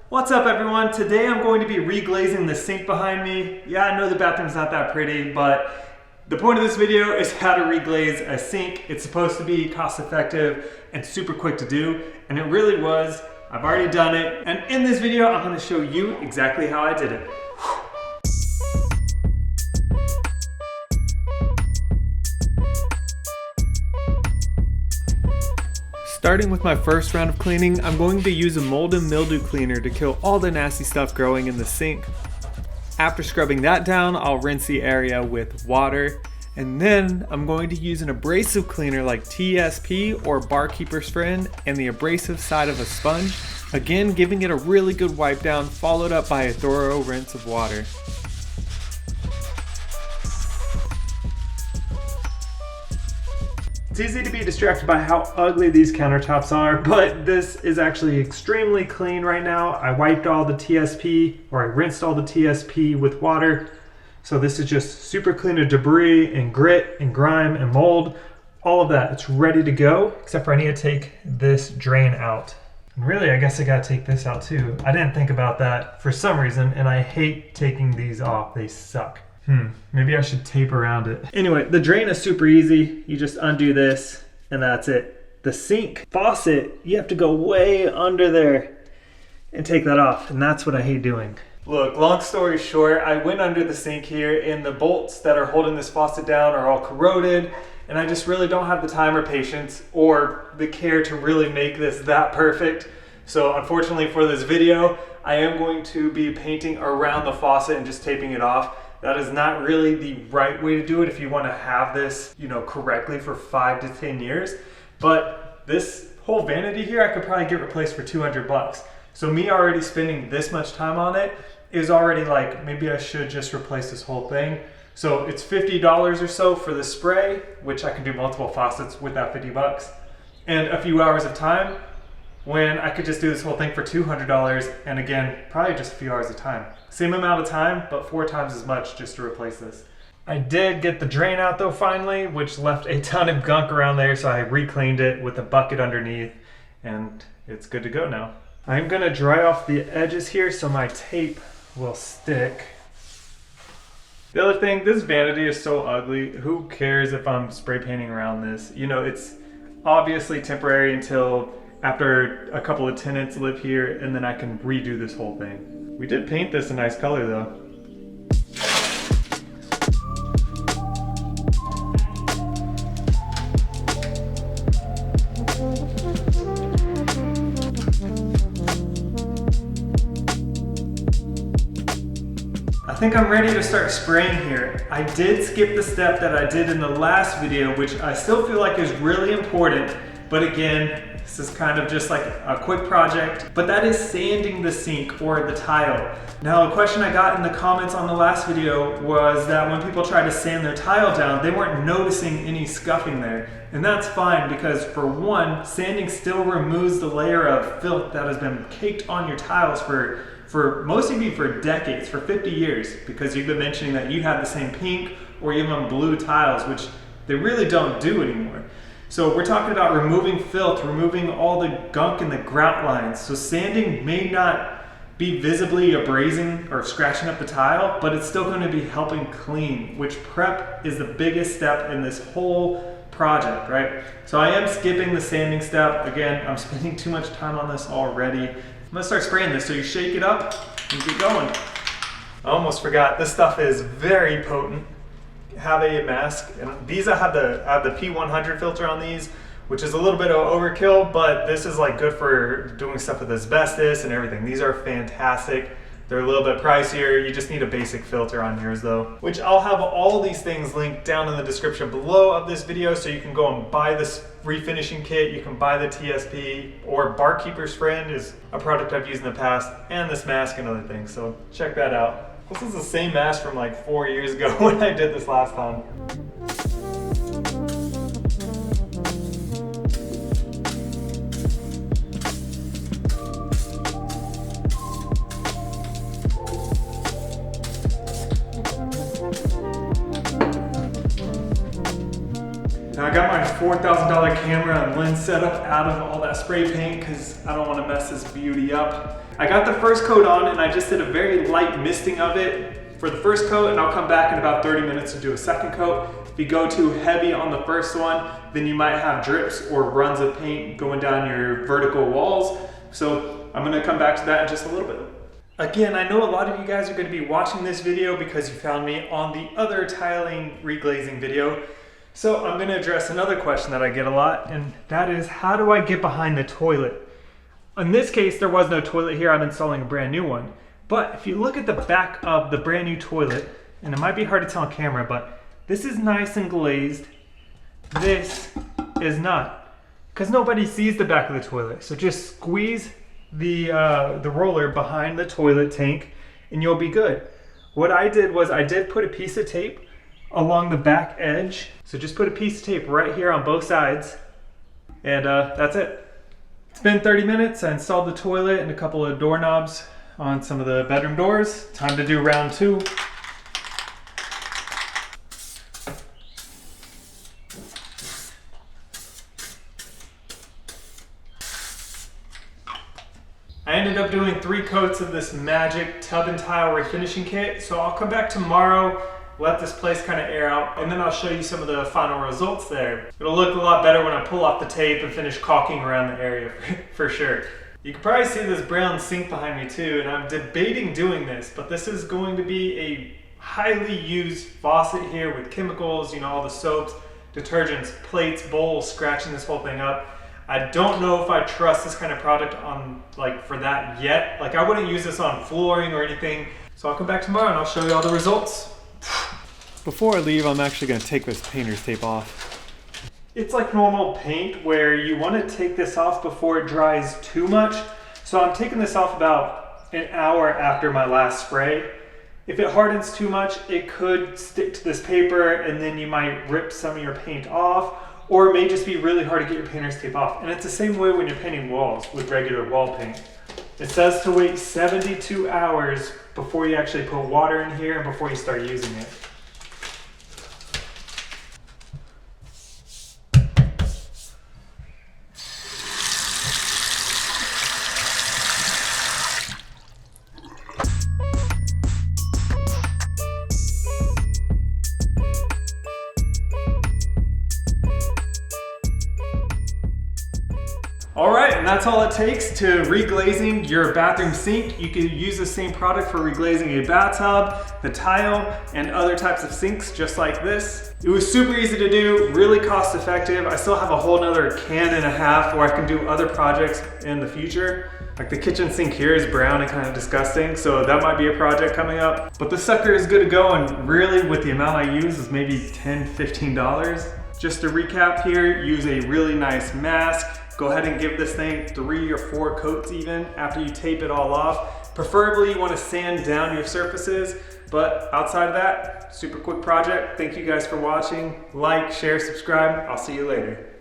What's up everyone? Today I'm going to be reglazing the sink behind me. Yeah, I know the bathroom's not that pretty, but the point of this video is how to reglaze a sink. It's supposed to be cost effective and super quick to do, and it really was. I've already done it, and in this video I'm going to show you exactly how I did it. Starting with my first round of cleaning, I'm going to use a mold and mildew cleaner to kill all the nasty stuff growing in the sink. After scrubbing that down, I'll rinse the area with water, and then I'm going to use an abrasive cleaner like TSP or Barkeeper's Friend and the abrasive side of a sponge, again giving it a really good wipe down, followed up by a thorough rinse of water. It's easy to be distracted by how ugly these countertops are, but this is actually extremely clean right now. I wiped all the TSP, or I rinsed all the TSP with water. So this is just super clean of debris and grit and grime and mold, all of that. It's ready to go, except for I need to take this drain out. And really, I guess I gotta take this out too. I didn't think about that for some reason, and I hate taking these off. They suck. Maybe I should tape around it. Anyway, the drain is super easy. You just undo this and that's it. The sink faucet, you have to go way under there and take that off, and that's what I hate doing. Look, long story short, I went under the sink here and the bolts that are holding this faucet down are all corroded, and I just really don't have the time or patience or the care to really make this that perfect. So unfortunately for this video, I am going to be painting around the faucet and just taping it off. That is not really the right way to do it if you want to have this, correctly for 5 to 10 years. But this whole vanity here, I could probably get replaced for 200 bucks. So me already spending this much time on it is already like, maybe I should just replace this whole thing. So it's $50 or so for the spray, which I can do multiple faucets with that 50 bucks. And a few hours of time when I could just do this whole thing for $200, and again, probably just a few hours of time. Same amount of time, but 4 times as much just to replace this. I did get the drain out though finally, which left a ton of gunk around there, so I recleaned it with a bucket underneath, and it's good to go now. I'm gonna dry off the edges here so my tape will stick. The other thing, this vanity is so ugly. Who cares if I'm spray painting around this? It's obviously temporary until after a couple of tenants live here, and then I can redo this whole thing. We did paint this a nice color though. I think I'm ready to start spraying here. I did skip the step that I did in the last video, which I still feel like is really important, but again, this is kind of just like a quick project, but that is sanding the sink or the tile. Now, a question I got in the comments on the last video was that when people try to sand their tile down, they weren't noticing any scuffing there. And that's fine, because for one, sanding still removes the layer of filth that has been caked on your tiles for most of you for decades, for 50 years, because you've been mentioning that you have the same pink or even blue tiles, which they really don't do anymore. So we're talking about removing filth, removing all the gunk in the grout lines. So sanding may not be visibly abrasing or scratching up the tile, but it's still going to be helping clean, which prep is the biggest step in this whole project, right? So I am skipping the sanding step. Again, I'm spending too much time on this already. I'm gonna start spraying this. So you shake it up and get going. I almost forgot, this stuff is very potent. Have a mask, and these I have the P100 filter on these, which is a little bit of overkill, but this is like good for doing stuff with asbestos and everything. These are fantastic. They're a little bit pricier. You just need a basic filter on yours though, which I'll have all these things linked down in the description below of this video, so you can go and buy this refinishing kit. You can buy the TSP, or Barkeeper's Friend is a product I've used in the past, and this mask and other things, so check that out. This is the same mask from like 4 years ago when I did this last time. Now I got my $4,000 camera and lens setup out of all that spray paint because I don't want to mess this beauty up. I got the first coat on and I just did a very light misting of it for the first coat, and I'll come back in about 30 minutes to do a second coat. If you go too heavy on the first one, then you might have drips or runs of paint going down your vertical walls. So I'm gonna come back to that in just a little bit. Again, I know a lot of you guys are gonna be watching this video because you found me on the other tiling reglazing video. So I'm gonna address another question that I get a lot, and that is, how do I get behind the toilet? In this case, there was no toilet here. I'm installing a brand new one. But if you look at the back of the brand new toilet, and it might be hard to tell on camera, but this is nice and glazed. This is not, because nobody sees the back of the toilet. So just squeeze the roller behind the toilet tank and you'll be good. What I did was I did put a piece of tape along the back edge. So just put a piece of tape right here on both sides, and that's it. It's been 30 minutes. I installed the toilet and a couple of doorknobs on some of the bedroom doors. Time to do round 2. I ended up doing 3 coats of this magic tub and tile refinishing kit. So I'll come back tomorrow, let this place kind of air out, and then I'll show you some of the final results there. It'll look a lot better when I pull off the tape and finish caulking around the area for sure. You can probably see this brown sink behind me too, and I'm debating doing this, but this is going to be a highly used faucet here with chemicals, you know, all the soaps, detergents, plates, bowls, scratching this whole thing up. I don't know if I trust this kind of product on, like, for that yet. Like, I wouldn't use this on flooring or anything. So I'll come back tomorrow and I'll show you all the results. Before I leave, I'm actually gonna take this painter's tape off. It's like normal paint where you want to take this off before it dries too much. So I'm taking this off about an hour after my last spray. If it hardens too much, it could stick to this paper and then you might rip some of your paint off, or it may just be really hard to get your painter's tape off. And it's the same way when you're painting walls with regular wall paint. It says to wait 72 hours before you actually put water in here and before you start using it. All right, and that's all it takes to reglazing your bathroom sink. You can use the same product for reglazing a bathtub, the tile, and other types of sinks just like this. It was super easy to do, really cost effective. I still have a whole nother can and a half where I can do other projects in the future. Like the kitchen sink here is brown and kind of disgusting, so that might be a project coming up. But the sucker is good to go, and really with the amount I use is maybe $10, $15. Just to recap here, use a really nice mask. Go ahead and give this thing 3 or 4 coats even after you tape it all off. Preferably you want to sand down your surfaces, but outside of that, super quick project. Thank you guys for watching. Like, share, subscribe. I'll see you later.